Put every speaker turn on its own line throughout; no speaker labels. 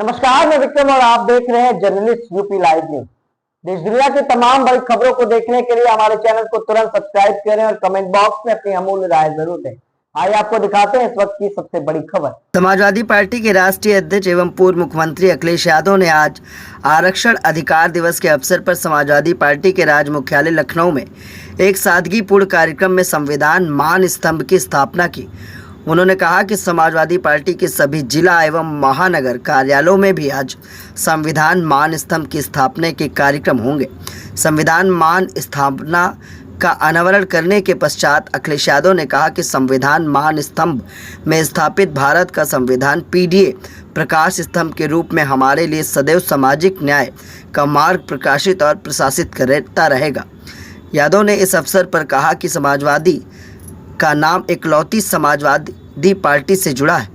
नमस्कार, मैं विक्रम और आप देख रहे हैं जर्नलिस्ट यूपी लाइव न्यूज। देश दुनिया की तमाम बड़ी खबरों को देखने के लिए हमारे चैनल को तुरंत सब्सक्राइब करें और कमेंट बॉक्स में अपनी अमूल्य राय जरूर दें। आइए आपको दिखाते हैं इस वक्त की सबसे बड़ी खबर।
समाजवादी पार्टी के राष्ट्रीय अध्यक्ष एवं पूर्व मुख्यमंत्री अखिलेश यादव ने आज आरक्षण अधिकार दिवस के अवसर पर समाजवादी पार्टी के राज्य मुख्यालय लखनऊ में एक सादगीपूर्ण कार्यक्रम में संविधान मान स्तंभ की स्थापना की। उन्होंने कहा कि समाजवादी पार्टी के सभी जिला एवं महानगर कार्यालयों में भी आज संविधान मान स्तंभ की स्थापना के कार्यक्रम होंगे। संविधान मान स्थापना का अनावरण करने के पश्चात अखिलेश यादव ने कहा कि संविधान मान स्तंभ में स्थापित भारत का संविधान पीडीए प्रकाश स्तंभ के रूप में हमारे लिए सदैव सामाजिक न्याय का मार्ग प्रकाशित और प्रशासित करता रहेगा। यादव ने इस अवसर पर कहा कि समाजवादी का नाम इकलौती समाजवादी पार्टी से जुड़ा है,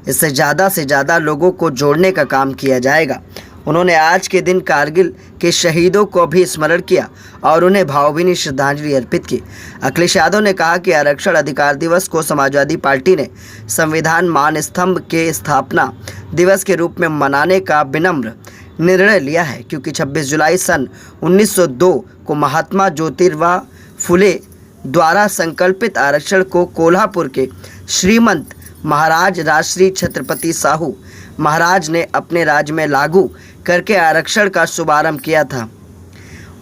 इससे ज़्यादा लोगों को जोड़ने का काम किया जाएगा। उन्होंने आज के दिन कारगिल के शहीदों को भी स्मरण किया और उन्हें भावभीनी श्रद्धांजलि अर्पित की। अखिलेश यादव ने कहा कि आरक्षण अधिकार दिवस को समाजवादी पार्टी ने संविधान मान स्तंभ के स्थापना दिवस के रूप में मनाने का विनम्र निर्णय लिया है, क्योंकि 26 जुलाई सन 1902 को महात्मा ज्योतिबा फुले द्वारा संकल्पित आरक्षण को कोल्हापुर के श्रीमंत महाराज राजश्री छत्रपति साहू महाराज ने अपने राज्य में लागू करके आरक्षण का शुभारंभ किया था।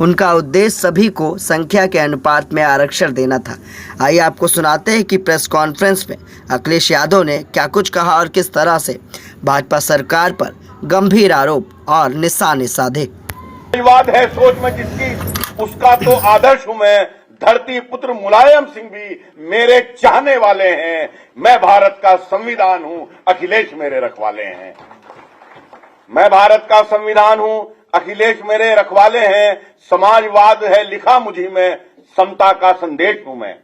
उनका उद्देश्य सभी को संख्या के अनुपात में आरक्षण देना था। आइए आपको सुनाते हैं कि प्रेस कॉन्फ्रेंस में अखिलेश यादव ने क्या कुछ कहा और किस तरह से भाजपा सरकार पर गंभीर आरोप और निशाने साधे।
विवाद है सोच में जिसकी, उसका तो आदर्श हूं मैं। धरती पुत्र मुलायम सिंह भी मेरे चाहने वाले हैं। मैं भारत का संविधान हूं, अखिलेश मेरे रखवाले हैं। मैं भारत का संविधान हूं, अखिलेश मेरे रखवाले हैं। समाजवाद है लिखा मुझी में, समता का संदेश हूं मैं।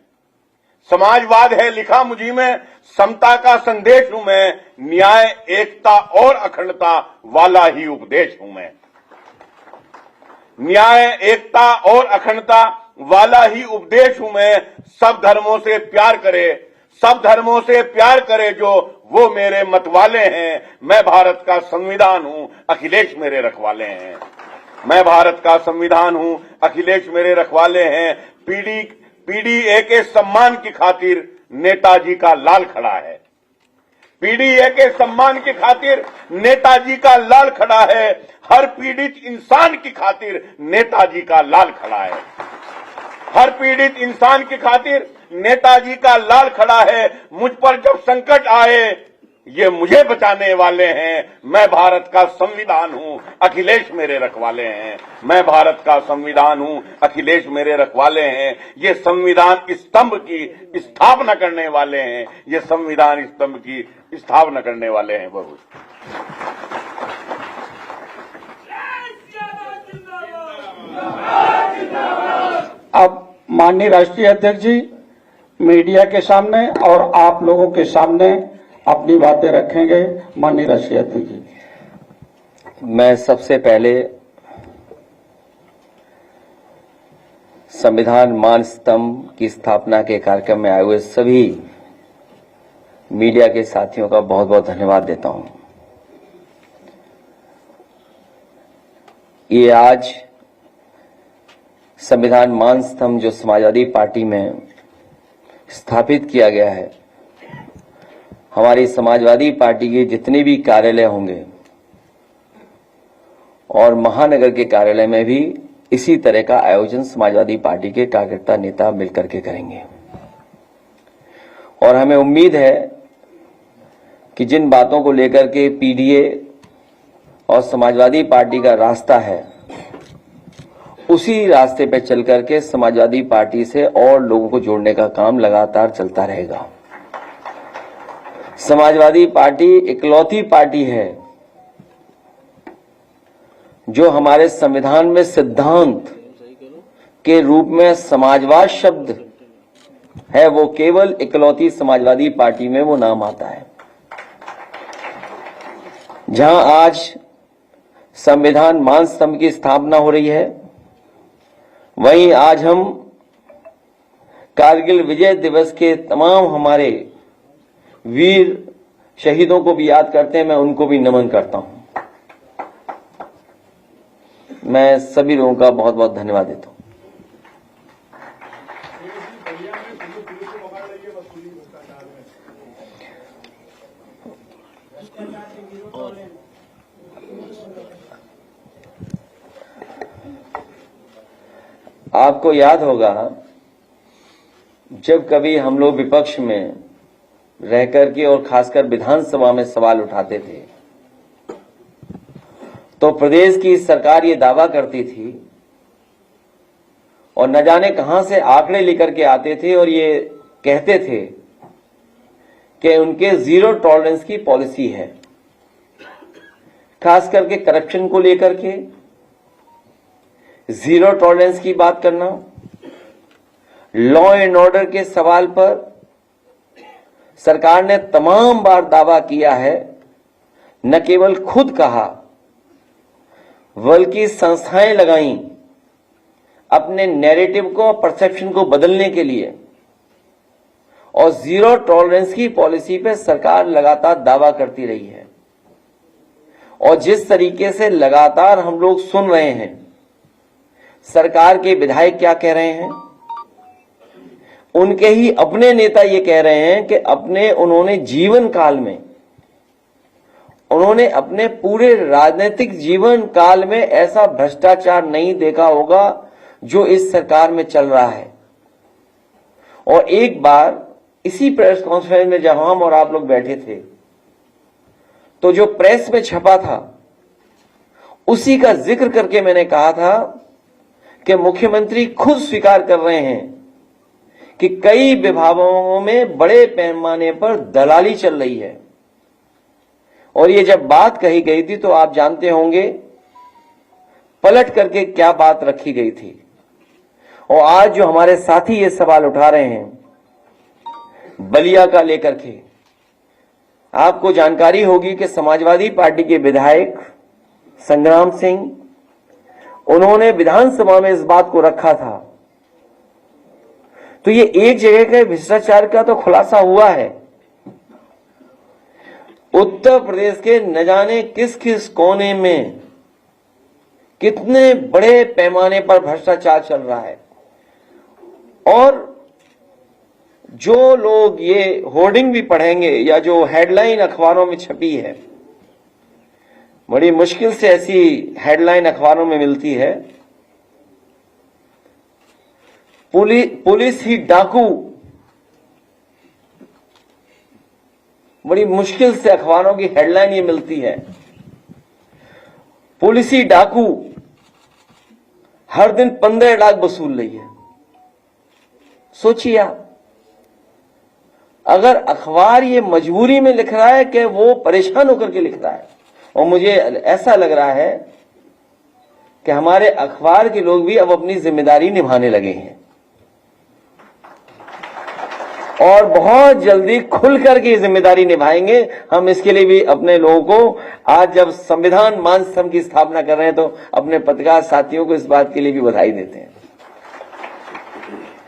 समाजवाद है लिखा मुझी में, समता का संदेश हूं मैं। न्याय, एकता और अखंडता वाला ही उपदेश हूं मैं। न्याय, एकता और अखंडता वाला ही उपदेश हूं मैं। सब धर्मों से प्यार करे, सब धर्मों से प्यार करे जो, वो मेरे मतवाले हैं। मैं भारत का संविधान हूं, अखिलेश मेरे रखवाले हैं। मैं भारत का संविधान हूं, अखिलेश मेरे रखवाले हैं। पीडीए के सम्मान की खातिर नेताजी का लाल खड़ा है। पीडीए के सम्मान की खातिर नेताजी का लाल खड़ा है। हर पीड़ित इंसान की खातिर नेताजी का लाल खड़ा है। हर पीड़ित इंसान की खातिर नेताजी का लाल खड़ा है। मुझ पर जब संकट आए, ये मुझे बचाने वाले हैं। मैं भारत का संविधान हूं, अखिलेश मेरे रखवाले हैं। मैं भारत का संविधान हूं, अखिलेश मेरे रखवाले हैं। ये संविधान स्तंभ की स्थापना करने वाले हैं। ये संविधान स्तंभ की स्थापना करने वाले हैं। बहुत
अब माननीय राष्ट्रीय अध्यक्ष जी मीडिया के सामने और आप लोगों के सामने अपनी बातें रखेंगे। माननीय राष्ट्रीय अध्यक्ष जी।
मैं सबसे पहले संविधान मान स्तंभ की स्थापना के कार्यक्रम में आए हुए सभी मीडिया के साथियों का बहुत बहुत धन्यवाद देता हूं। ये आज संविधान मान स्तंभ जो समाजवादी पार्टी में स्थापित किया गया है, हमारी समाजवादी पार्टी के जितने भी कार्यालय होंगे और महानगर के कार्यालय में भी इसी तरह का आयोजन समाजवादी पार्टी के कार्यकर्ता नेता मिलकर के करेंगे। और हमें उम्मीद है कि जिन बातों को लेकर के पीडीए और समाजवादी पार्टी का रास्ता है, उसी रास्ते पे चल करके समाजवादी पार्टी से और लोगों को जोड़ने का काम लगातार चलता रहेगा। समाजवादी पार्टी इकलौती पार्टी है जो हमारे संविधान में सिद्धांत के रूप में समाजवाद शब्द है, वो केवल इकलौती समाजवादी पार्टी में वो नाम आता है। जहां आज संविधान मान स्तंभ की स्थापना हो रही है, वहीं आज हम कारगिल विजय दिवस के तमाम हमारे वीर शहीदों को भी याद करते हैं। मैं उनको भी नमन करता हूं। मैं सभी लोगों का बहुत बहुत धन्यवाद देता हूं। आपको याद होगा जब कभी हम लोग विपक्ष में रह करके और खासकर विधानसभा में सवाल उठाते थे तो प्रदेश की सरकार ये दावा करती थी और न जाने कहां से आंकड़े लेकर के आते थे और ये कहते थे कि उनके जीरो टॉलरेंस की पॉलिसी है, खास करके करप्शन को लेकर के जीरो टॉलरेंस की बात करना, लॉ एंड ऑर्डर के सवाल पर सरकार ने तमाम बार दावा किया है, न केवल खुद कहा बल्कि संस्थाएं लगाई अपने नैरेटिव को, परसेप्शन को बदलने के लिए, और जीरो टॉलरेंस की पॉलिसी पे सरकार लगातार दावा करती रही है। और जिस तरीके से लगातार हम लोग सुन रहे हैं सरकार के विधायक क्या कह रहे हैं, उनके ही अपने नेता ये कह रहे हैं कि उन्होंने जीवन काल में, उन्होंने अपने पूरे राजनीतिक जीवन काल में ऐसा भ्रष्टाचार नहीं देखा होगा जो इस सरकार में चल रहा है। और एक बार इसी प्रेस कॉन्फ्रेंस में जब हम और आप लोग बैठे थे तो जो प्रेस में छपा था उसी का जिक्र करके मैंने कहा था कि मुख्यमंत्री खुद स्वीकार कर रहे हैं कि कई विभागों में बड़े पैमाने पर दलाली चल रही है। और ये जब बात कही गई थी तो आप जानते होंगे पलट करके क्या बात रखी गई थी। और आज जो हमारे साथी ये सवाल उठा रहे हैं बलिया का लेकर के, आपको जानकारी होगी कि समाजवादी पार्टी के विधायक संग्राम सिंह, उन्होंने विधानसभा में इस बात को रखा था। तो ये एक जगह के भ्रष्टाचार का तो खुलासा हुआ है। उत्तर प्रदेश के न जाने किस किस कोने में कितने बड़े पैमाने पर भ्रष्टाचार चल रहा है। और जो लोग ये होर्डिंग भी पढ़ेंगे या जो हेडलाइन अखबारों में छपी है, बड़ी मुश्किल से ऐसी हेडलाइन अखबारों में मिलती है, पुलिस ही डाकू, बड़ी मुश्किल से अखबारों की हेडलाइन ये मिलती है, पुलिस ही डाकू हर दिन 15 लाख वसूल रही है। सोचिए आप, अगर अखबार ये मजबूरी में लिख रहा है कि वो परेशान होकर के लिख रहा है, और मुझे ऐसा लग रहा है कि हमारे अखबार के लोग भी अब अपनी जिम्मेदारी निभाने लगे हैं और बहुत जल्दी खुल करके जिम्मेदारी निभाएंगे। हम इसके लिए भी अपने लोगों को, आज जब संविधान मान स्तंभ की स्थापना कर रहे हैं तो अपने पत्रकार साथियों को इस बात के लिए भी बधाई देते हैं।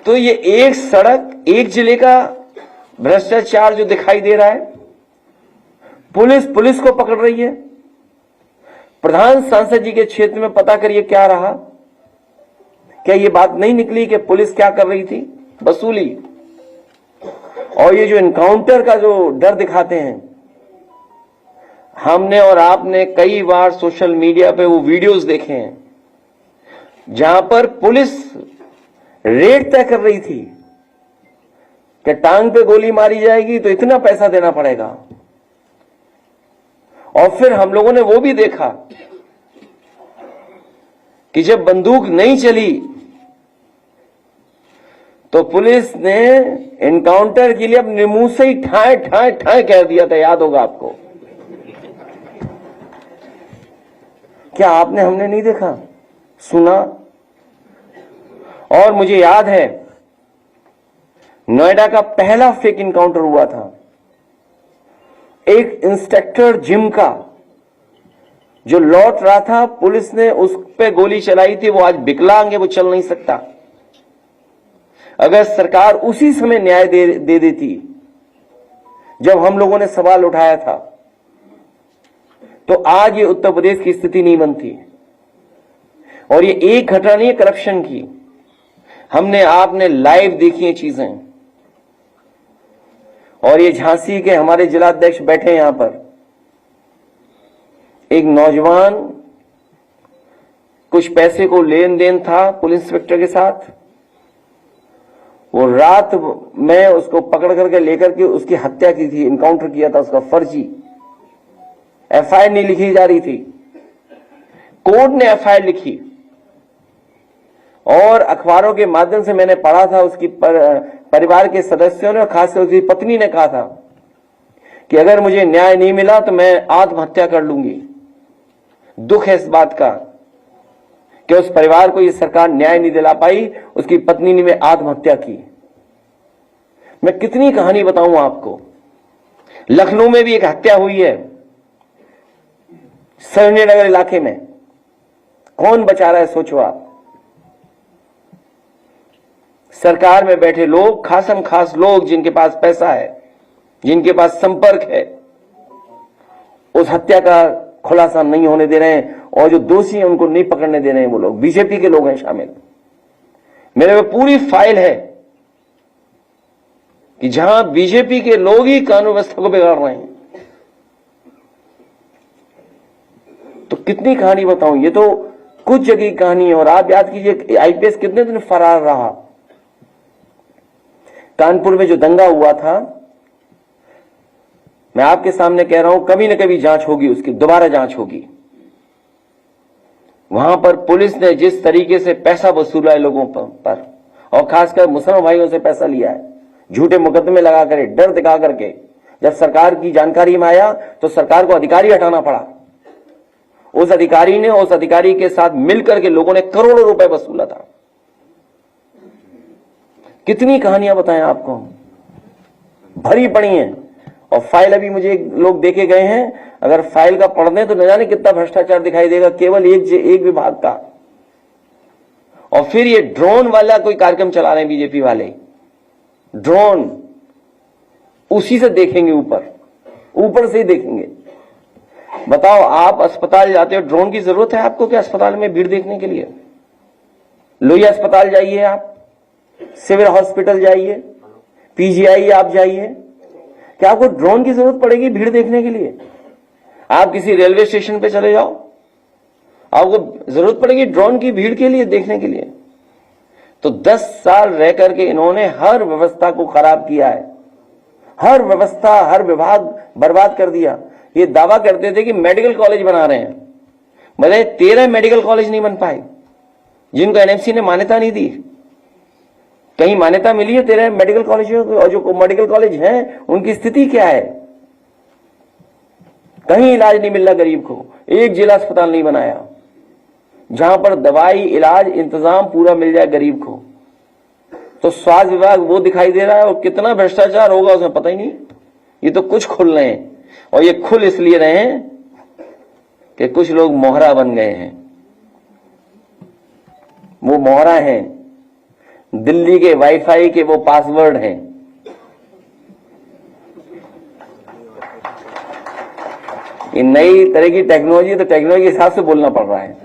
तो ये एक सड़क, एक जिले का भ्रष्टाचार जो दिखाई दे रहा है, पुलिस को पकड़ रही है। प्रधान सांसद जी के क्षेत्र में पता करिए क्या रहा, क्या ये बात नहीं निकली कि पुलिस क्या कर रही थी? वसूली। और ये जो इनकाउंटर का जो डर दिखाते हैं, हमने और आपने कई बार सोशल मीडिया पे वो वीडियोस देखे हैं जहां पर पुलिस रेट तय कर रही थी कि टांग पे गोली मारी जाएगी तो इतना पैसा देना पड़ेगा। और फिर हम लोगों ने वो भी देखा कि जब बंदूक नहीं चली तो पुलिस ने एनकाउंटर के लिए अपने मुंह से ही ठाए ठाए ठाए कह दिया था, याद होगा आपको। क्या आपने, हमने नहीं देखा, सुना? और मुझे याद है नोएडा का पहला फेक इनकाउंटर हुआ था, एक इंस्पेक्टर जिम का जो लौट रहा था, पुलिस ने उस पे गोली चलाई थी। वो आज विकलांग है, वो चल नहीं सकता। अगर सरकार उसी समय न्याय दे देती जब हम लोगों ने सवाल उठाया था, तो आज ये उत्तर प्रदेश की स्थिति नहीं बनती। और ये एक घटना नहीं है करप्शन की, हमने आपने लाइव देखी है चीजें। और ये झांसी के हमारे जिलाध्यक्ष बैठे हैं यहां पर, एक नौजवान कुछ पैसे को लेन देन था पुलिस इंस्पेक्टर के साथ, वो रात में उसको पकड़ करके लेकर के उसकी हत्या की थी, इनकाउंटर किया था उसका फर्जी। एफआईआर नहीं लिखी जा रही थी, कोर्ट ने एफआईआर लिखी और अखबारों के माध्यम से मैंने पढ़ा था, उसकी परिवार के सदस्यों ने और खासकर उसकी पत्नी ने कहा था कि अगर मुझे न्याय नहीं मिला तो मैं आत्महत्या कर लूंगी। दुख है इस बात का कि उस परिवार को ये सरकार न्याय नहीं दिला पाई, उसकी पत्नी ने आत्महत्या की। मैं कितनी कहानी बताऊं आपको। लखनऊ में भी एक हत्या हुई है, सरोजनी नगर इलाके में, कौन बचा रहा है सोचो आप। सरकार में बैठे लोग, खासम खास लोग जिनके पास पैसा है, जिनके पास संपर्क है, उस हत्या का खुलासा नहीं होने दे रहे हैं और जो दोषी हैं उनको नहीं पकड़ने दे रहे हैं। वो लोग बीजेपी के लोग हैं शामिल। मेरे में पूरी फाइल है कि जहां बीजेपी के लोग ही कानून व्यवस्था को बिगाड़ रहे हैं। तो कितनी कहानी बताऊं, ये तो कुछ जगह की कहानी है। और आप याद कीजिए आईपीएस कितने दिन फरार रहा। कानपुर में जो दंगा हुआ था, मैं आपके सामने कह रहा हूं, कभी ना कभी जांच होगी, उसकी दोबारा जांच होगी। वहां पर पुलिस ने जिस तरीके से पैसा वसूला है लोगों पर और खासकर मुसलमान भाइयों से पैसा लिया है, झूठे मुकदमे लगा कर, डर दिखा करके, जब सरकार की जानकारी में आया तो सरकार को अधिकारी हटाना पड़ा। उस अधिकारी ने, उस अधिकारी के साथ मिलकर के लोगों ने करोड़ों रुपए वसूला था। कितनी कहानियां बताएं आपको, भरी पड़ी हैं। और फाइल अभी मुझे लोग देके गए हैं, अगर फाइल का पढ़ दें तो न जाने कितना भ्रष्टाचार दिखाई देगा केवल एक विभाग का। और फिर ये ड्रोन वाला कोई कार्यक्रम चला रहे हैं बीजेपी वाले, ड्रोन उसी से देखेंगे, ऊपर से ही देखेंगे। बताओ, आप अस्पताल जाते हो, ड्रोन की जरूरत है आपको क्या अस्पताल में भीड़ देखने के लिए? लोहिया अस्पताल जाइए, आप सिविल हॉस्पिटल जाइए, पीजीआई आप जाइए, क्या आपको ड्रोन की जरूरत पड़ेगी भीड़ देखने के लिए? आप किसी रेलवे स्टेशन पे चले जाओ, आपको जरूरत पड़ेगी ड्रोन की भीड़ के लिए, देखने के लिए। तो 10 साल रह करके इन्होंने हर व्यवस्था को खराब किया है, हर व्यवस्था, हर विभाग बर्बाद कर दिया। ये दावा करते थे कि मेडिकल कॉलेज बना रहे हैं, मतलब 13 मेडिकल कॉलेज नहीं बन पाए जिनको एनएमसी ने मान्यता नहीं दी। कहीं मान्यता मिली है 13 मेडिकल कॉलेजों को? और जो मेडिकल कॉलेज हैं उनकी स्थिति क्या है? कहीं इलाज नहीं मिल रहा गरीब को, एक जिला अस्पताल नहीं बनाया जहां पर दवाई, इलाज, इंतजाम पूरा मिल जाए गरीब को। तो स्वास्थ्य विभाग वो दिखाई दे रहा है, और कितना भ्रष्टाचार होगा उसमें पता ही नहीं। ये तो कुछ खुल रहे हैं, और ये खुल इसलिए रहे हैं कि कुछ लोग मोहरा बन गए हैं। वो मोहरा हैं, दिल्ली के वाईफाई के वो पासवर्ड हैं। ये नई तरह की टेक्नोलॉजी, तो टेक्नोलॉजी के हिसाब से बोलना पड़ रहा है।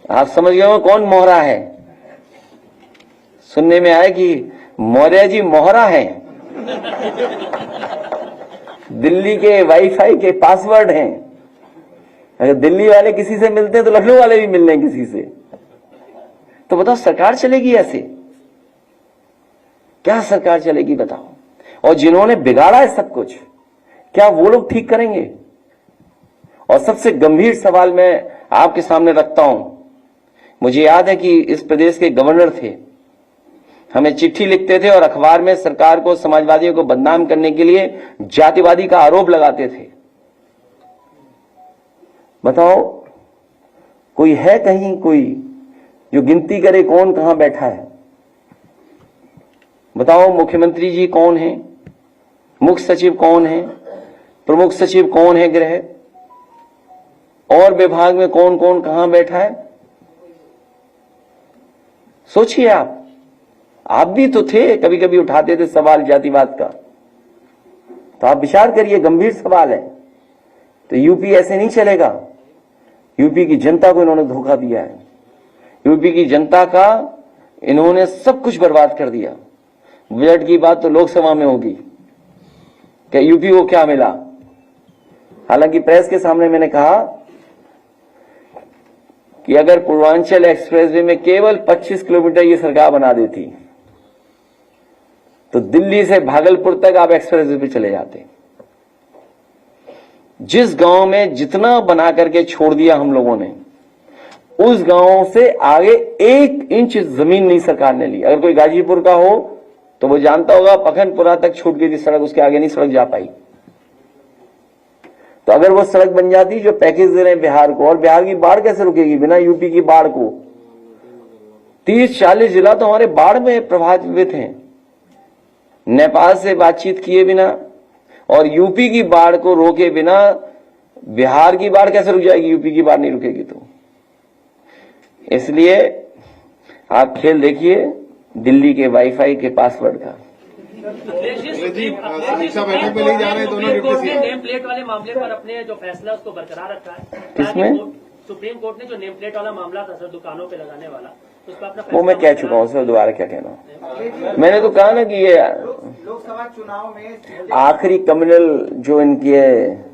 आप समझ गए हो कौन मोहरा है? सुनने में आया कि मौर्य जी मोहरा हैं, दिल्ली के वाईफाई के पासवर्ड हैं। अगर दिल्ली वाले किसी से मिलते हैं तो लखनऊ वाले भी मिल रहे हैं किसी से। तो बताओ सरकार चलेगी ऐसे? क्या सरकार चलेगी बताओ? और जिन्होंने बिगाड़ा है सब कुछ, क्या वो लोग ठीक करेंगे? और सबसे गंभीर सवाल मैं आपके सामने रखता हूं। मुझे याद है कि इस प्रदेश के गवर्नर थे, हमें चिट्ठी लिखते थे और अखबार में सरकार को, समाजवादियों को बदनाम करने के लिए जातिवादी का आरोप लगाते थे। बताओ, कोई है कहीं कोई जो गिनती करे कौन कहां बैठा है? बताओ, मुख्यमंत्री जी कौन है, मुख्य सचिव कौन है, प्रमुख सचिव कौन है गृह, और विभाग में कौन कौन कहां बैठा है? सोचिए आप भी तो थे, कभी कभी उठाते थे सवाल जातिवाद का। तो आप विचार करिए, गंभीर सवाल है। तो यूपी ऐसे नहीं चलेगा। यूपी की जनता को इन्होंने धोखा दिया है। यूपी की जनता का इन्होंने सब कुछ बर्बाद कर दिया। बजट की बात तो लोकसभा में होगी कि यूपी को क्या मिला। हालांकि प्रेस के सामने मैंने कहा कि अगर पूर्वांचल एक्सप्रेसवे में केवल 25 किलोमीटर ये सरकार बना देती तो दिल्ली से भागलपुर तक आप एक्सप्रेसवे पे चले जाते। जिस गांव में जितना बना करके छोड़ दिया हम लोगों ने, उस गांव से आगे 1 इंच जमीन नहीं सरकार ने ली। अगर कोई गाजीपुर का हो तो वो जानता होगा पखनपुरा तक छूट गई थी सड़क, उसके आगे नहीं सड़क जा पाई। तो अगर वो सड़क बन जाती जो पैकेज दे रहे हैं बिहार को, और बिहार की बाढ़ कैसे रुकेगी बिना यूपी की बाढ़ को? 30-40 जिला तो हमारे बाढ़ में प्रभावित हैं। नेपाल से बातचीत किए बिना और यूपी की बाढ़ को रोके बिना बिहार की बाढ़ कैसे रुक जाएगी? यूपी की बाढ़ नहीं रुकेगी। तो इसलिए आप खेल देखिए दिल्ली के वाईफाई के पासवर्ड का।
समीक्षा बैठक में नहीं जा रहे हैं दोनों डिप्टी सीएम। नेम प्लेट वाले मामले पर अपने जो फैसला है उसको बरकरार रखा है।
किसमें?
सुप्रीम कोर्ट ने जो नेम प्लेट वाला मामला था सर, दुकानों पे लगाने वाला, उस पर अपना
वो मैं कह चुका हूं सर, दोबारा क्या कहना। मैंने तो कहा ना कि ये
लोकसभा चुनाव में
आखिरी कम्युनल जो इनकी है,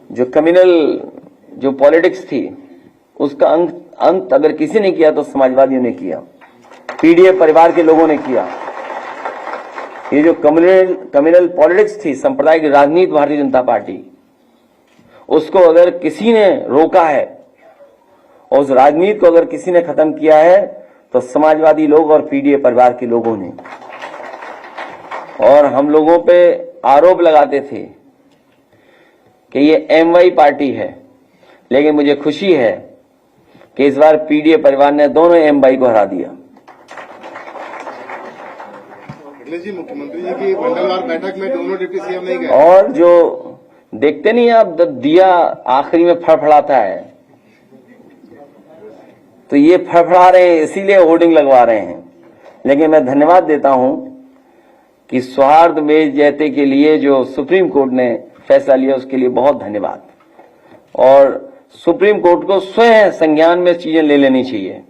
जो कम्युनल जो पॉलिटिक्स थी, उसका अंत अगर किसी ने किया तो समाजवादियों ने किया, पीडीए परिवार के लोगों ने किया। ये जो कम्युनल पॉलिटिक्स थी, सांप्रदायिक राजनीति भारतीय जनता पार्टी, उसको अगर किसी ने रोका है और उस राजनीति को अगर किसी ने खत्म किया है तो समाजवादी लोग और पीडीए परिवार के लोगों ने। और हम लोगों पे आरोप लगाते थे कि ये एमवाई पार्टी है, लेकिन मुझे खुशी है कि इस बार पीडीए परिवार ने दोनों एमवाई को हरा दिया।
जी मुख्यमंत्री जी की मंडलवार बैठक में दोनों डिप्टी सीएम नहीं गए।
और जो देखते नहीं आप, जब दिया आखिरी में फड़फड़ाता है तो ये फड़फड़ा रहे हैं, इसीलिए होर्डिंग लगवा रहे हैं। लेकिन मैं धन्यवाद देता हूं कि सौहार्द में जयते के लिए जो सुप्रीम कोर्ट ने फैसला लिया उसके लिए बहुत धन्यवाद। और सुप्रीम कोर्ट को स्वयं संज्ञान में चीजें ले लेनी चाहिए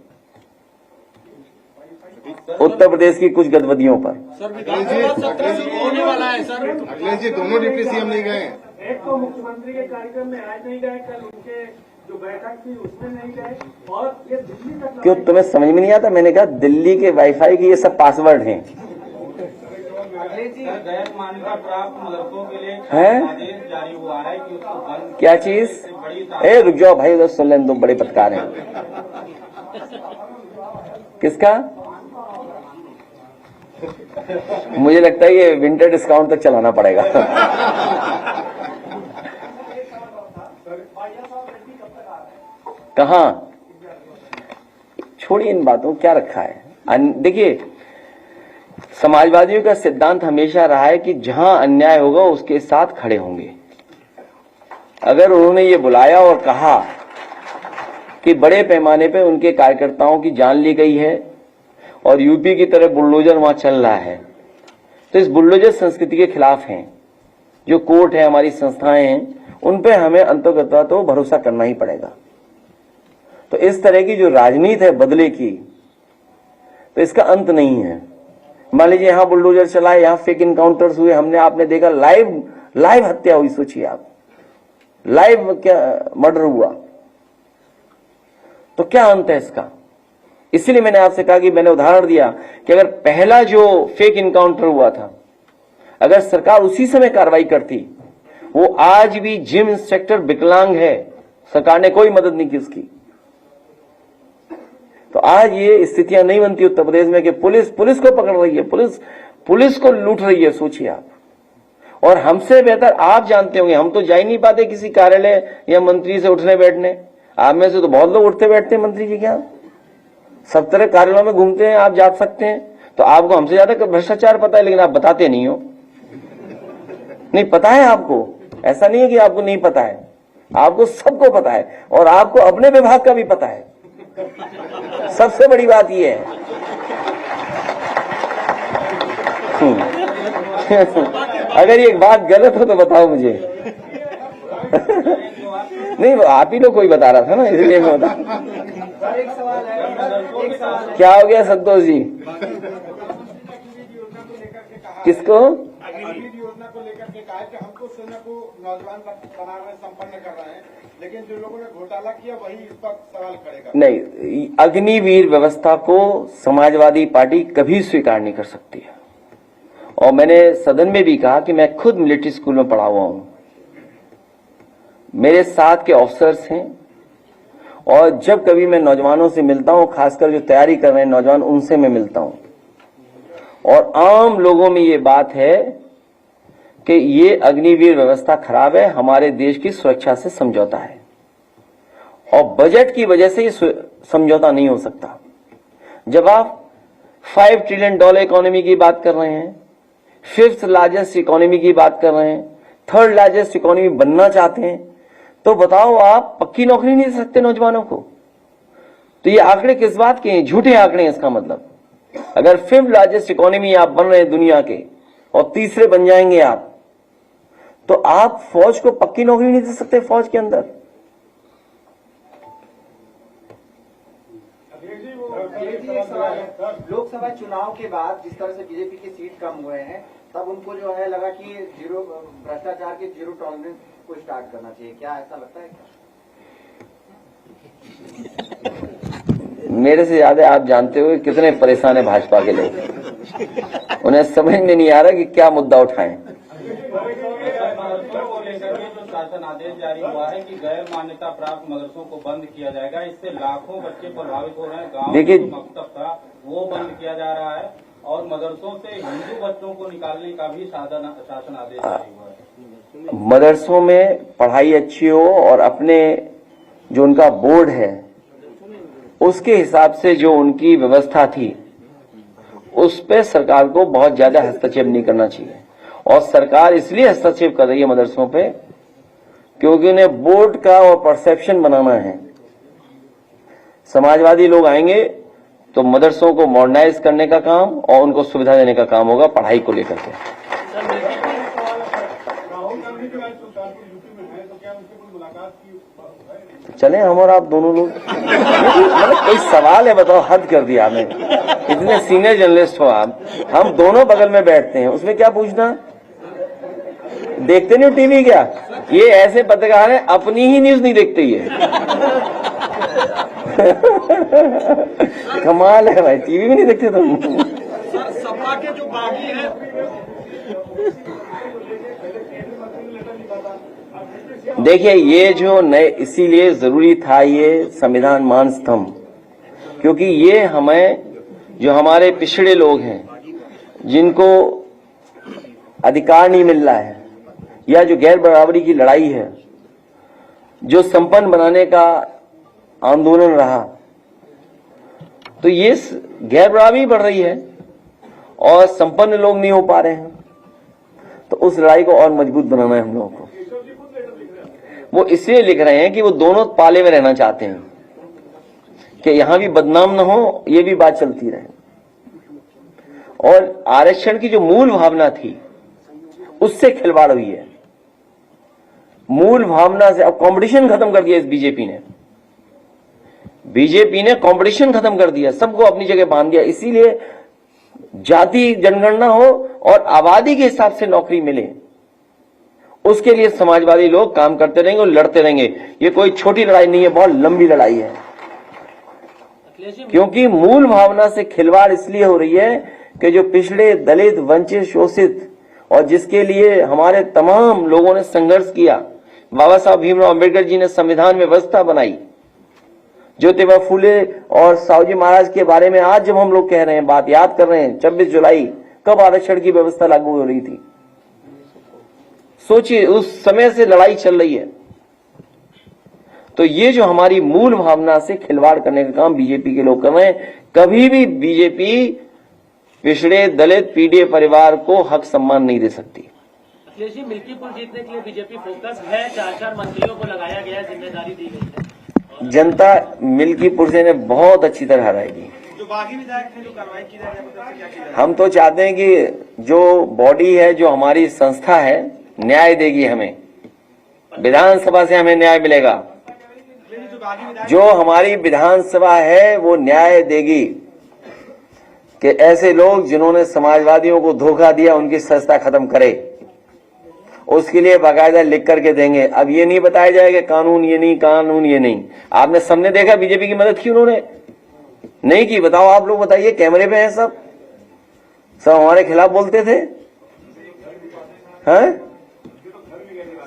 उत्तर प्रदेश की कुछ गतिविधियों पर।
होने वाला है सर।
अखिलेश जी दोनों डिप्टी सीएम नहीं गए।
एक तो मुख्यमंत्री के कार्यक्रम में आज नहीं गए, कल उनके जो बैठक थी उसमें नहीं गए, और ये दिल्ली तक।
क्यों तुम्हें समझ में नहीं आता? मैंने कहा दिल्ली के वाईफाई के ये सब पासवर्ड हैं।
गैर मान्यता प्राप्त मदरसों के लिए
है
आदेश जारी हुआ है कि उसको बंद।
क्या चीज? ए रुक जाओ भाई, उधर सुन लें, तुम बड़े पत्रकार हैं। किसका? मुझे लगता है ये विंटर डिस्काउंट तक चलाना पड़ेगा। कहां? छोड़िए इन बातों, क्या रखा है। देखिए, समाजवादियों का सिद्धांत हमेशा रहा है कि जहां अन्याय होगा उसके साथ खड़े होंगे। अगर उन्होंने ये बुलाया और कहा कि बड़े पैमाने पे उनके कार्यकर्ताओं की जान ली गई है और यूपी की तरह बुलडोजर वहां चल रहा है, तो इस बुलडोजर संस्कृति के खिलाफ हैं। जो कोर्ट है, हमारी संस्थाएं हैं, उन पे हमें अंततः तो भरोसा करना ही पड़ेगा। तो इस तरह की जो राजनीति है बदले की, तो इसका अंत नहीं है। मान लीजिए यहां बुलडोजर चलाए, यहां फेक इनकाउंटर्स हुए, हमने आपने देखा लाइव हत्या हुई। सोचिए आप, लाइव क्या मर्डर हुआ, तो क्या अंत है इसका? इसलिए मैंने आपसे कहा कि मैंने उदाहरण दिया कि अगर पहला जो फेक इनकाउंटर हुआ था, अगर सरकार उसी समय कार्रवाई करती, वो आज भी जिम इंस्पेक्टर विकलांग है, सरकार ने कोई मदद नहीं की उसकी, तो आज ये स्थितियां नहीं बनती उत्तर प्रदेश में कि पुलिस को पकड़ रही है, पुलिस को लूट रही है। सोचिए आप। और हमसे बेहतर आप जानते होंगे, हम तो जा ही नहीं पाते किसी कार्यालय या मंत्री से उठने बैठने। आप में से तो बहुत लोग उठते बैठते हैं मंत्री जी, क्या सब तरह कार्यालयों में घूमते हैं, आप जाग सकते हैं। तो आपको हमसे ज्यादा भ्रष्टाचार पता है, लेकिन आप बताते नहीं हो। नहीं पता है आपको, ऐसा नहीं है कि आपको नहीं पता है, आपको सबको पता है, और आपको अपने विभाग का भी पता है। सबसे बड़ी बात यह है। अगर ये बात गलत हो तो बताओ मुझे। नहीं, आप ही लोग कोई बता रहा था ना, इसलिए मैं बता। क्या हो गया संतोष जी? किसको?
योजना को लेकर के कहा कि हमको सेना को नौजवान बना रहे, संपन्न कर रहे हैं, लेकिन जो लोगों ने घोटाला किया वही इस पर सवाल करेगा।
नहीं, अग्निवीर व्यवस्था को समाजवादी पार्टी कभी स्वीकार नहीं कर सकती है। और मैंने सदन में भी कहा कि मैं खुद मिलिट्री स्कूल में पढ़ा हुआ हूं, मेरे साथ के ऑफिसर्स हैं, और जब कभी मैं नौजवानों से मिलता हूं, खासकर जो तैयारी कर रहे हैं नौजवान, उनसे मैं मिलता हूं, और आम लोगों में ये बात है कि ये अग्निवीर व्यवस्था खराब है, हमारे देश की सुरक्षा से समझौता है, और बजट की वजह से ये समझौता नहीं हो सकता। जब आप $5 ट्रिलियन इकोनॉमी की बात कर रहे हैं, 5th लार्जेस्ट इकोनॉमी की बात कर रहे हैं, 3rd लार्जेस्ट इकोनॉमी बनना चाहते हैं, तो बताओ आप पक्की नौकरी नहीं दे सकते नौजवानों को? तो ये आंकड़े किस बात के हैं? झूठे आंकड़े हैं। इसका मतलब अगर 5th लार्जेस्ट इकोनॉमी आप बन रहे हैं दुनिया के और तीसरे बन जाएंगे आप, तो आप फौज को पक्की नौकरी नहीं दे सकते फौज के अंदर।
लोकसभा चुनाव के बाद जिस तरह से बीजेपी की सीट कम हुए हैं, तब उनको जो है लगा कि भ्रष्टाचार के जीरो टॉलरेंस को स्टार्ट करना चाहिए। क्या ऐसा लगता है क्या?
मेरे से ज्यादा आप जानते हो कितने परेशान है भाजपा के लोग, उन्हें समझ में नहीं आ रहा कि क्या मुद्दा उठाएं।
शासन आदेश जारी हुआ है कि गैर मान्यता प्राप्त मदरसों को बंद किया जाएगा, इससे लाखों बच्चे प्रभावित हो रहे हैं। गांव में जो मकतब था वो बंद किया जा रहा है, और मदरसों से हिंदू बच्चों को निकालने का भी शासन आदेश जारी हुआ है।
मदरसों में पढ़ाई अच्छी हो, और अपने जो उनका बोर्ड है उसके हिसाब से जो उनकी व्यवस्था थी उस पे सरकार को बहुत ज्यादा हस्तक्षेप नहीं करना चाहिए। और सरकार इसलिए हस्तक्षेप कर रही है मदरसों पे क्योंकि उन्हें बोर्ड का और परसेप्शन बनाना है। समाजवादी लोग आएंगे तो मदरसों को मॉडर्नाइज करने का काम और उनको सुविधा देने का काम होगा पढ़ाई को लेकर के। चले हम और आप दोनों लोग, मतलब कोई सवाल है बताओ, हद कर दिया आपने। इतने सीनियर जर्नलिस्ट हो आप, हम दोनों बगल में बैठते हैं, उसमें क्या पूछना? देखते नहीं हो टीवी क्या? ये ऐसे पत्रकार हैं अपनी ही न्यूज नहीं देखते ये। कमाल है भाई, टीवी भी नहीं देखते तुम।
सपा के जो बागी है
देखिए, ये जो नए, इसीलिए जरूरी था ये संविधान मान स्तंभ, क्योंकि ये हमें, जो हमारे पिछड़े लोग हैं जिनको अधिकार नहीं मिल रहा है, या जो गैर बराबरी की लड़ाई है, जो संपन्न बनाने का आंदोलन रहा, तो ये गैर बराबरी बढ़ रही है और संपन्न लोग नहीं हो पा रहे हैं, तो उस लड़ाई को और मजबूत बनाना है हम लोगों को। वो इसलिए लिख रहे हैं कि वो दोनों पाले में रहना चाहते हैं कि यहां भी बदनाम न हो, ये भी बात चलती रहे। और आरक्षण की जो मूल भावना थी उससे खिलवाड़ हुई है, मूल भावना से। अब कंपटीशन खत्म कर दिया इस बीजेपी ने कंपटीशन खत्म कर दिया, सबको अपनी जगह बांध दिया। इसीलिए जाति जनगणना हो और आबादी के हिसाब से नौकरी मिले, उसके लिए समाजवादी लोग काम करते रहेंगे और लड़ते रहेंगे। ये कोई छोटी लड़ाई नहीं है, बहुत लंबी लड़ाई है, क्योंकि मूल भावना से खिलवाड़ इसलिए हो रही है कि जो पिछड़े, दलित, वंचित, शोषित, और जिसके लिए हमारे तमाम लोगों ने संघर्ष किया, बाबा साहब भीमराव अंबेडकर जी ने संविधान में व्यवस्था बनाई, ज्योतिबा फूले और साहूजी महाराज के बारे में आज जब हम लोग कह रहे हैं, बात याद कर रहे हैं, 26 जुलाई कब आरक्षण की व्यवस्था लागू हो रही थी? सोचिए, उस समय से लड़ाई चल रही है। तो ये जो हमारी मूल भावना से खिलवाड़ करने का काम बीजेपी के लोग कर रहे हैं। कभी भी बीजेपी पिछड़े, दलित, पीड़ित परिवार को हक सम्मान नहीं दे सकती।
अखिलेश जी, मिल्कीपुर जीतने के लिए बीजेपी फोकस है, 4 मंत्रियों को लगाया गया, जिम्मेदारी दी गई है।
जनता मिल्कीपुर से बहुत अच्छी तरह हराएगी।
जो बागी विधायक थे, जो कार्रवाई की जा रही है,
हम तो चाहते हैं कि जो बॉडी है, जो हमारी संस्था है, न्याय देगी हमें, विधानसभा से हमें न्याय मिलेगा। जो हमारी विधानसभा है वो न्याय देगी कि ऐसे लोग जिन्होंने समाजवादियों को धोखा दिया उनकी सत्ता खत्म करे। उसके लिए बाकायदा लिख करके देंगे। अब ये नहीं बताया जाएगा कानून ये नहीं, कानून ये नहीं। आपने सबने देखा बीजेपी की मदद की उन्होंने नहीं की? बताओ आप लोग, बताइए, कैमरे पे हैं सब हमारे खिलाफ बोलते थे हैं?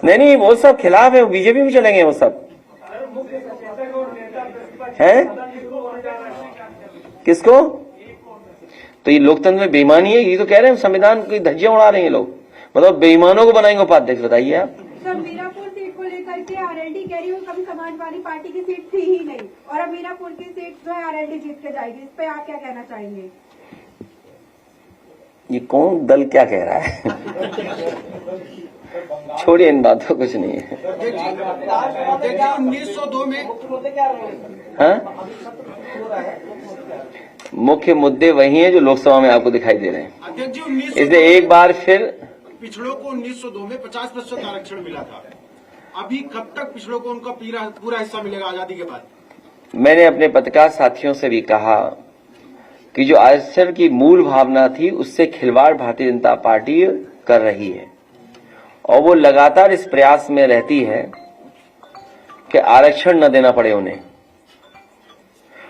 नहीं, वो सब खिलाफ है, बीजेपी में चलेंगे वो सब हैं। किसको? तो ये लोकतंत्र में बेईमानी है। ये तो कह रहे हैं संविधान की धज्जियां उड़ा रहे हैं लोग। मतलब बेईमानों को बनाएंगे उपाध्यक्ष, बताइए आप।
सर, मीरापुर सीट को लेकर के आरएलडी कह रही हूँ कभी समाजवादी पार्टी की सीट थी ही नहीं और अब मीरापुर की सीट जो है आरएलडी जीत के जाएगी। इस पे आप क्या कहना चाहेंगे?
ये कौन दल क्या कह रहा है? छोड़िए इन बातों, कुछ नहीं है।
1902 में
हाँ? मुख्य मुद्दे वही हैं जो लोकसभा में आपको दिखाई दे रहे हैं।
अध्यक्ष जी,
इसलिए एक बार फिर
पिछड़ों को 1902 में 50% आरक्षण मिला था। अभी कब तक पिछड़ों को उनका पूरा हिस्सा मिलेगा आजादी के बाद?
मैंने अपने पत्रकार साथियों से भी कहा कि जो आरक्षण की मूल भावना थी उससे खिलवाड़ भारतीय जनता पार्टी कर रही है और वो लगातार इस प्रयास में रहती है कि आरक्षण न देना पड़े उन्हें।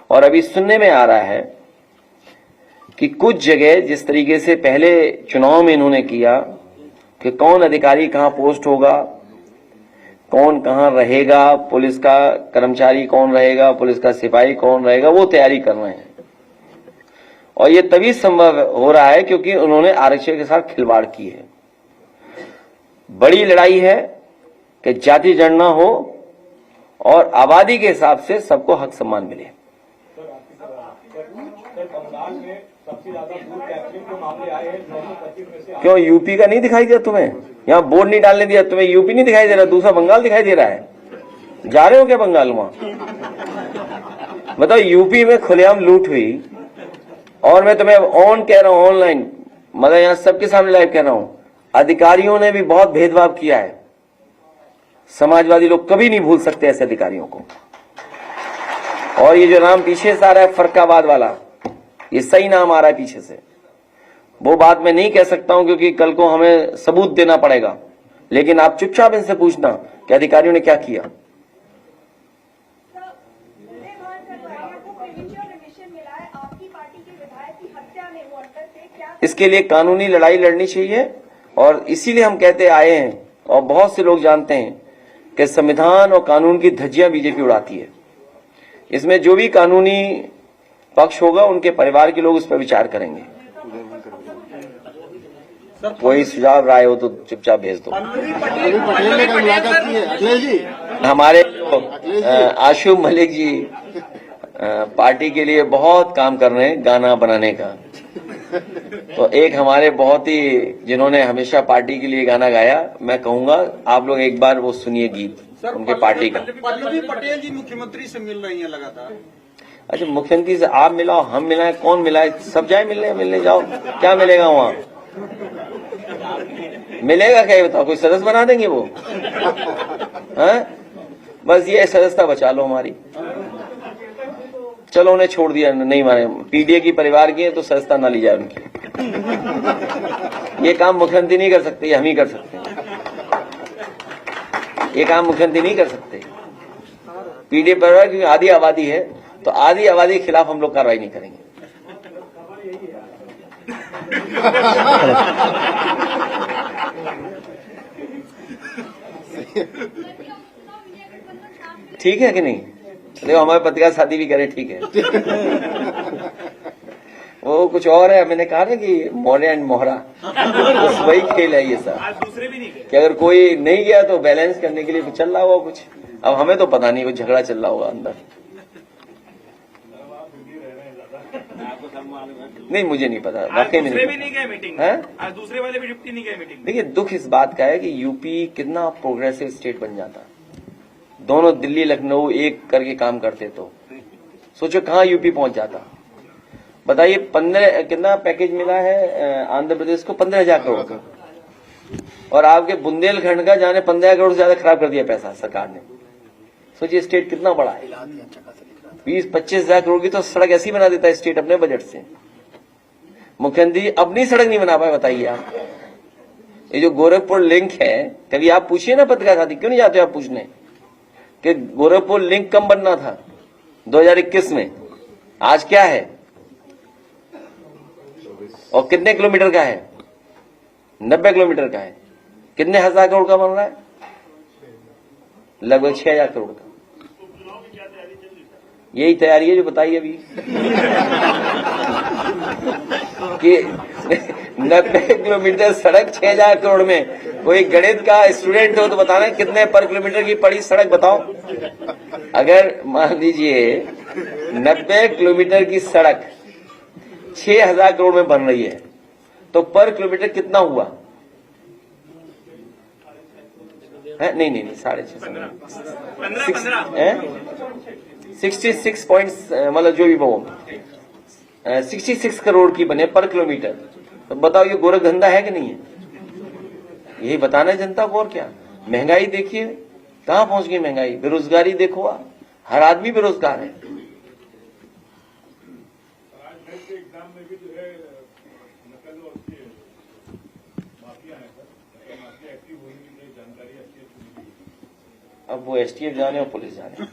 और अभी सुनने में आ रहा है कि कुछ जगह जिस तरीके से पहले चुनाव में इन्होंने किया कि कौन अधिकारी कहां पोस्ट होगा, कौन कहां रहेगा, पुलिस का कर्मचारी कौन रहेगा, पुलिस का सिपाही कौन रहेगा, वो तैयारी कर रहे हैं। और ये तभी संभव हो रहा है क्योंकि उन्होंने आरक्षण के साथ खिलवाड़ की है। बड़ी लड़ाई है कि जाति जनगणना हो और आबादी के हिसाब से सबको हक सम्मान मिले। क्यों यूपी का नहीं दिखाई दिया तुम्हें? यहाँ बोर्ड नहीं डालने दिया तुम्हें? यूपी नहीं दिखाई दे रहा, दूसरा बंगाल दिखाई दे रहा है। जा रहे हो क्या बंगाल? वहां बताओ, यूपी में खुलेआम लूट हुई और मैं तुम्हें ऑन कह रहा हूं, ऑनलाइन, मतलब यहाँ सबके सामने लाइव कह रहा हूं, अधिकारियों ने भी बहुत भेदभाव किया है। समाजवादी लोग कभी नहीं भूल सकते ऐसे अधिकारियों को। और ये जो नाम पीछे से आ रहा है फरक्काबाद वाला, ये सही नाम आ रहा है पीछे से। वो बात मैं नहीं कह सकता हूं क्योंकि कल को हमें सबूत देना पड़ेगा, लेकिन आप चुपचाप इनसे पूछना कि अधिकारियों ने क्या किया। इसके लिए कानूनी लड़ाई लड़नी चाहिए और इसीलिए हम कहते आए हैं और बहुत से लोग जानते हैं कि संविधान और कानून की धज्जियां बीजेपी उड़ाती है। इसमें जो भी कानूनी पक्ष होगा उनके परिवार के लोग उस पर विचार करेंगे। कोई सुझाव राय हो तो चुपचाप भेज दो। हमारे आशु मलिक जी पार्टी के लिए बहुत काम कर रहे हैं गाना बनाने का। तो एक हमारे बहुत ही जिन्होंने हमेशा पार्टी के लिए गाना गाया, मैं कहूंगा आप लोग एक बार वो सुनिए गीत उनके पार्टी का।
पल्लवी पटेल जी मुख्यमंत्री से मिल रही हैं लगातार।
अच्छा, मुख्यमंत्री से आप मिलाओ, हम मिलाए, कौन मिलाए? सब जाए मिलने जाओ, क्या मिलेगा वहां? मिलेगा क्या बताओ? कोई सदस्य बना देंगे वो? हैं? बस ये सदस्यता बचा लो हमारी। चलो उन्हें छोड़ दिया, नहीं माने, पीडीए की परिवार की है तो सदस्यता ना ली जाए उनकी। ये काम मुख्यमंत्री नहीं कर सकते, ये हम ही कर सकते हैं। ये काम मुख्यमंत्री नहीं कर सकते। पीडीए परिवार की आधी आबादी है तो आधी आबादी के खिलाफ हम लोग कार्रवाई नहीं करेंगे। ठीक है कि नहीं? देखो हमारे पत्रकार साथी भी कह रहे ठीक है। वो कुछ और है, मैंने कहा ना कि मोहरे एंड मोहरा, बस वही खेल है ये सब। कि अगर कोई नहीं गया तो बैलेंस करने के लिए कुछ चल रहा होगा कुछ। अब हमें तो पता नहीं, कुछ झगड़ा चल रहा होगा अंदर। नहीं, मुझे नहीं पता, वाकई में नहीं गए मीटिंग है। आज दूसरे वाले भी डिप्टी नहीं गए मीटिंग। देखिए, दुख इस बात का है कि यूपी कितना प्रोग्रेसिव स्टेट बन जाता। दोनों दिल्ली लखनऊ एक करके काम करते तो सोचो कहाँ यूपी पहुंच जाता। बताइए 15 कितना पैकेज मिला है आंध्र प्रदेश को? 15,000 करोड़ का। और आपके बुंदेलखंड का जाने 15 करोड़ से ज्यादा खराब कर दिया पैसा सरकार ने। सोचिए स्टेट कितना बड़ा है। 20-25 हजार करोड़ की तो सड़क ऐसी बना देता है स्टेट अपने बजट से। मुख्यमंत्री अपनी सड़क नहीं बना पाए, बताइए आप। ये जो गोरखपुर लिंक है, कभी आप पूछिए ना पत्रकार साथी, क्यों नहीं जाते आप पूछने कि गोरखपुर लिंक कम बनना था 2021 में, आज क्या है और कितने किलोमीटर का है? 90 किलोमीटर का है। कितने हजार करोड़ का बन रहा है? लगभग 6000 करोड़ का। यही तैयारी है जो बताई अभी कि 90 किलोमीटर सड़क 6000 करोड़ में। कोई गणित का स्टूडेंट हो तो बताना कितने पर किलोमीटर की पड़ी सड़क बताओ। अगर मान लीजिए 90 किलोमीटर की सड़क 6000 करोड़ में बन रही है तो पर किलोमीटर कितना हुआ है? नहीं 66 पॉइंट, मतलब जो भी वो 66 करोड़ की बने पर किलोमीटर। तो बताओ ये गोरख धंधा है कि नहीं है? यही बताना है जनता को। और क्या महंगाई देखिए कहां पहुंच गई महंगाई। बेरोजगारी देखो आप, हर आदमी बेरोजगार है। अब वो एसटीएफ जाने और पुलिस जाने।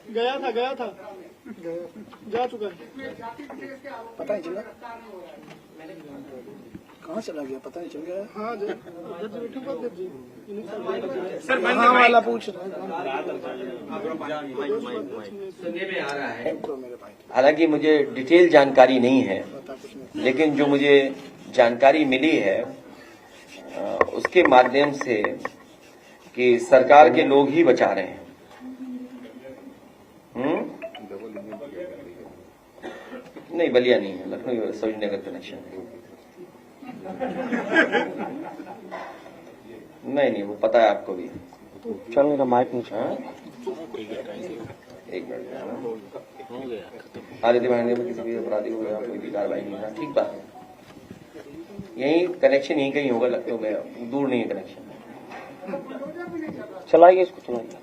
गया था जा चुका है।
पता नहीं चला कहाँ चला गया, पता नहीं चल गया। हाँ सर वाला पूछ रहा है।
हालांकि मुझे डिटेल जानकारी नहीं है, लेकिन जो मुझे जानकारी मिली है उसके माध्यम से कि सरकार के लोग ही बचा रहे हैं। नहीं बलिया नहीं है, लखनऊ सरोजनगर कनेक्शन है। नहीं वो पता है आपको भी।
चल मेरा माइक नहीं
हाँ? एक मिनट आदित्य भाई में किसी भी अपराधी को कोई भी कार्रवाई नहीं है। ठीक बात है। यही कनेक्शन यहीं कहीं होगा लखनऊ में, दूर नहीं है कनेक्शन।
चलाइए इसको, चलाइए।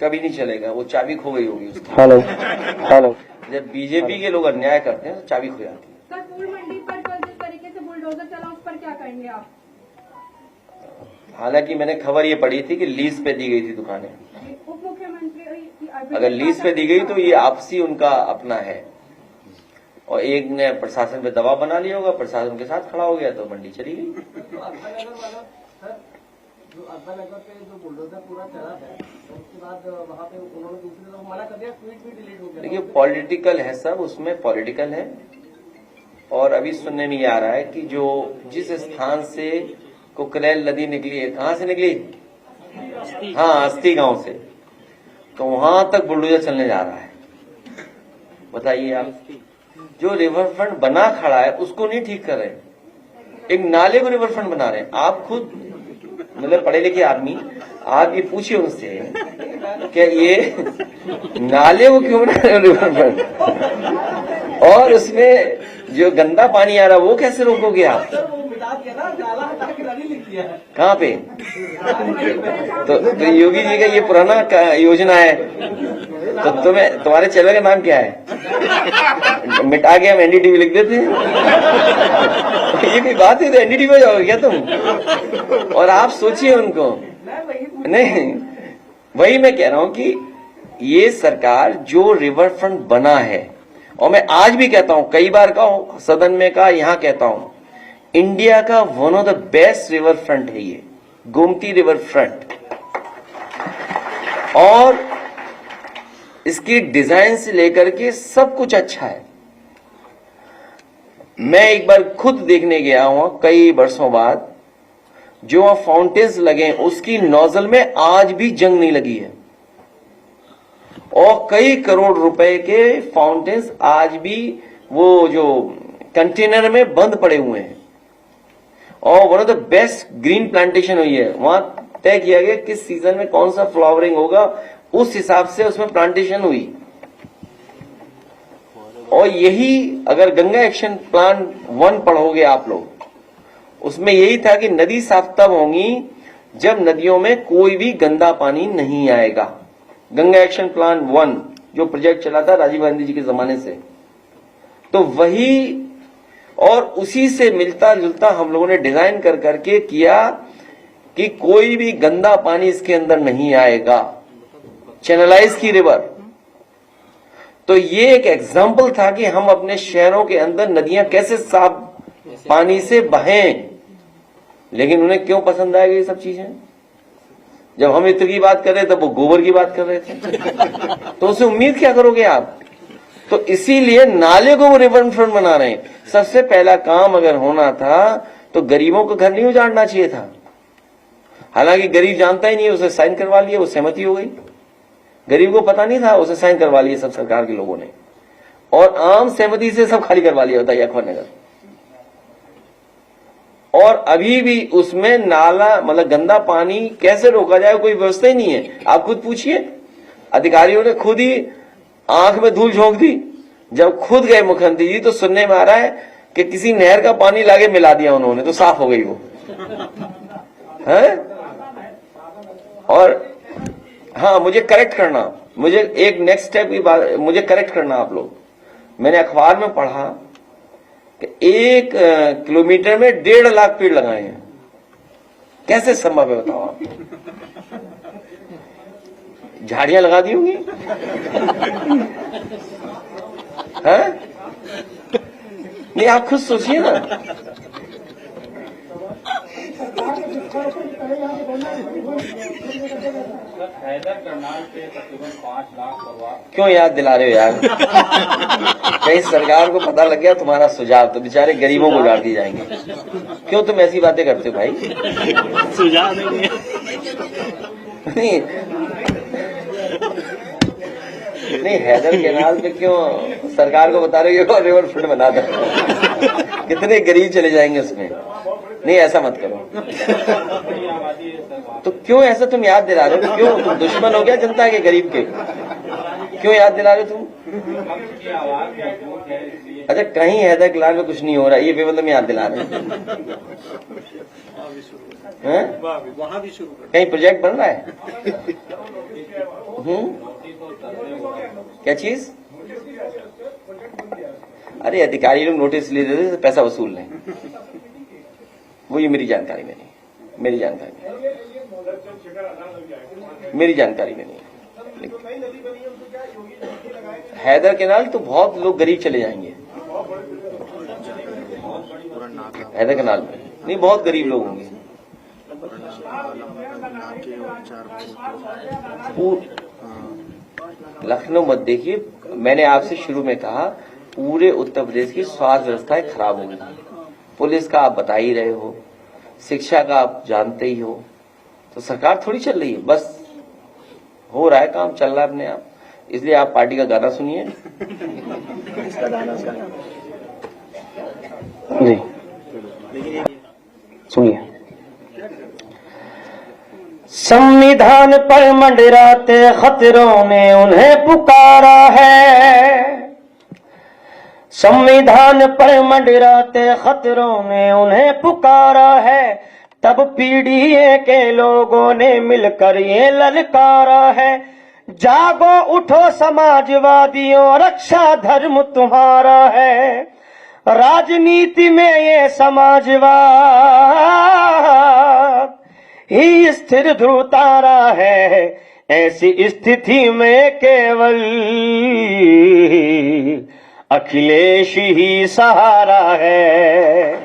कभी नहीं चलेगा, वो चाबी खो गई होगी उसकी।
हेलो
जब बीजेपी के लोग अन्याय करते हैं तो चाबी खो जाती है।
सर फूल मंडी पर कल जिस तरीके से बुलडोजर चला उस पर क्या करेंगे आप?
हालांकि मैंने खबर ये पढ़ी थी कि लीज पे दी गई थी दुकानें।
उप मुख्यमंत्री
अगर लीज पे दी गई तो ये आपसी उनका अपना है, और एक ने प्रशासन पे दबाव बना लिया होगा, प्रशासन के साथ खड़ा हो गया तो मंडी चली गई।
जो अब्बानगर पे जो बुलडोजर पूरा चला है उसके बाद वहाँ पे उन्होंने दूसरी तरफ मना कर दिया, ट्वीट भी डिलीट हो गया।
देखिए पॉलिटिकल है सब, उसमें पॉलिटिकल है। और अभी सुनने में ये आ रहा है कि जो जिस स्थान से कुकरेल नदी निकली है, कहाँ से निकली? हाँ, अस्ती गांव से, तो वहां तक बुलडोजर चलने जा रहा है। बताइए आप, जो रिवर फ्रंट बना खड़ा है उसको नहीं ठीक कर रहे, एक नाले को रिवर फ्रंट बना रहे हैं। आप खुद मतलब पढ़े लिखे आदमी, आप ये पूछिए उनसे क्या ये नाले वो क्यों बना रहे रिवर फ्रंट, और उसमें जो गंदा पानी आ रहा है वो कैसे रोकोगे आप? कहाँ पे? तो योगी जी का ये पुराना योजना है, तो तुम्हारे चैनल का नाम क्या है? मिटा के हम एनडीटीवी लिख देते हैं। ये कोई बात है तो एनडीटीवी हो जाओगे क्या तुम? और आप सोचिए उनको, नहीं वही मैं कह रहा हूं कि ये सरकार जो रिवर फ्रंट बना है, और मैं आज भी कहता हूं, कई बार कहा सदन में, कहा यहां कहता हूं, इंडिया का one of the best river front है ये गोमती रिवर फ्रंट। और इसकी डिजाइन से लेकर के सब कुछ अच्छा है। मैं एक बार खुद देखने गया हूं कई वर्षों बाद, जो वहां फाउंटेन्स लगे उसकी नोजल में आज भी जंग नहीं लगी है, और कई करोड़ रुपए के फाउंटेन्स आज भी वो जो कंटेनर में बंद पड़े हुए हैं। और one of the best green plantation हुई है वहां। तय किया गया किस सीजन में कौन सा फ्लावरिंग होगा, उस हिसाब से उसमें प्लांटेशन हुई। और यही अगर गंगा एक्शन प्लान 1 पढ़ोगे आप लोग, उसमें यही था कि नदी साफ तब होंगी जब नदियों में कोई भी गंदा पानी नहीं आएगा। गंगा एक्शन प्लान 1 जो प्रोजेक्ट चला था राजीव गांधी जी के जमाने से, तो वही और उसी से मिलता जुलता हम लोगों ने डिजाइन कर करके किया कि कोई भी गंदा पानी इसके अंदर नहीं आएगा, चैनलाइज की रिवर। तो ये एक एग्जाम्पल था कि हम अपने शहरों के अंदर नदियां कैसे साफ पानी से बहें। लेकिन उन्हें क्यों पसंद आएगी ये सब चीजें? जब हम इत्र की बात कर रहे थे तब वो गोबर की बात कर रहे थे, तो उससे उम्मीद क्या करोगे आप? तो इसीलिए नाले को वो रिवर फ्रंट बना रहे हैं। सबसे पहला काम अगर होना था तो गरीबों का घर नहीं उजाड़ना चाहिए था। हालांकि गरीब जानता ही नहीं, उसे साइन करवा लिया, वो सहमति हो गई। गरीब को पता नहीं था, उसे साइन करवा लिया सब सरकार के लोगों ने, और आम सहमति से सब खाली करवा लिया होता है अखबार नगर। और अभी भी उसमें नाला मतलब गंदा पानी कैसे रोका जाए कोई व्यवस्था ही नहीं है। आप खुद पूछिए, अधिकारियों ने खुद ही आंख में धूल झोंक दी। जब खुद गए मुख्यमंत्री जी तो सुनने में आ रहा है कि किसी नहर का पानी लाके मिला दिया उन्होंने, तो साफ हो गई वो है। और हाँ, मुझे करेक्ट करना, मुझे एक नेक्स्ट स्टेप की बात मुझे करेक्ट करना आप लोग। मैंने अखबार में पढ़ा कि 1 किलोमीटर में 1.5 लाख पेड़ लगाए हैं। कैसे संभव है बताओ आप? झाड़ियां लगा दी होंगी हैं? नहीं, आप खुद सोचिए ना।
हैदर करनाल के तकरीबन 5 लाख परिवार।
क्यों याद दिला रहे हो यार? कहीं सरकार को पता लग गया तुम्हारा सुझाव तो बेचारे गरीबों को उजाड़ दिए जाएंगे। क्यों तुम ऐसी बातें करते हो भाई?
सुझाव नहीं
नहीं, हैदर कैनाल पे क्यों सरकार को बता रहे हो रिवर फ्रंट बना दो? कितने गरीब चले जाएंगे उसमें। नहीं, ऐसा मत करो। तो क्यों ऐसा तुम याद दिला रहे हो? क्यों तुम दुश्मन हो गया जनता के, गरीब के? क्यों याद दिला रहे हो तुम? अच्छा, कहीं हैदर कैनाल में कुछ नहीं हो रहा, ये बेमतलब में याद दिला रहे हैं?
वहां भी शुरू
कहीं प्रोजेक्ट बन रहा है? क्या चीज? अरे अधिकारी लोग नोटिस ले देते थे, पैसा वसूल लें। वो ये मेरी जानकारी में नहीं, मेरी जानकारी में नहीं। हैदर कैनाल तो बहुत लोग गरीब चले जाएंगे हैदर कैनाल में। नहीं, बहुत गरीब लोग होंगे। लखनऊ मत देखिए, मैंने आपसे शुरू में कहा पूरे उत्तर प्रदेश की स्वास्थ्य व्यवस्थाएं खराब होगी। पुलिस का आप बता ही रहे हो, शिक्षा का आप जानते ही हो। तो सरकार थोड़ी चल रही है, बस हो रहा है काम, चल रहा है अपने आप। इसलिए आप पार्टी का गाना सुनिए। जी सुनिए। संविधान पर मंडराते खतरों ने उन्हें पुकारा है। संविधान पर मंडराते खतरों ने उन्हें पुकारा है। तब पीढ़ी के लोगों ने मिलकर ये ललकारा है। जागो उठो समाजवादियों, रक्षा धर्म तुम्हारा है। राजनीति में ये समाजवाद ही स्थिर ध्रुव तारा है। ऐसी स्थिति में केवल अखिलेश ही सहारा है।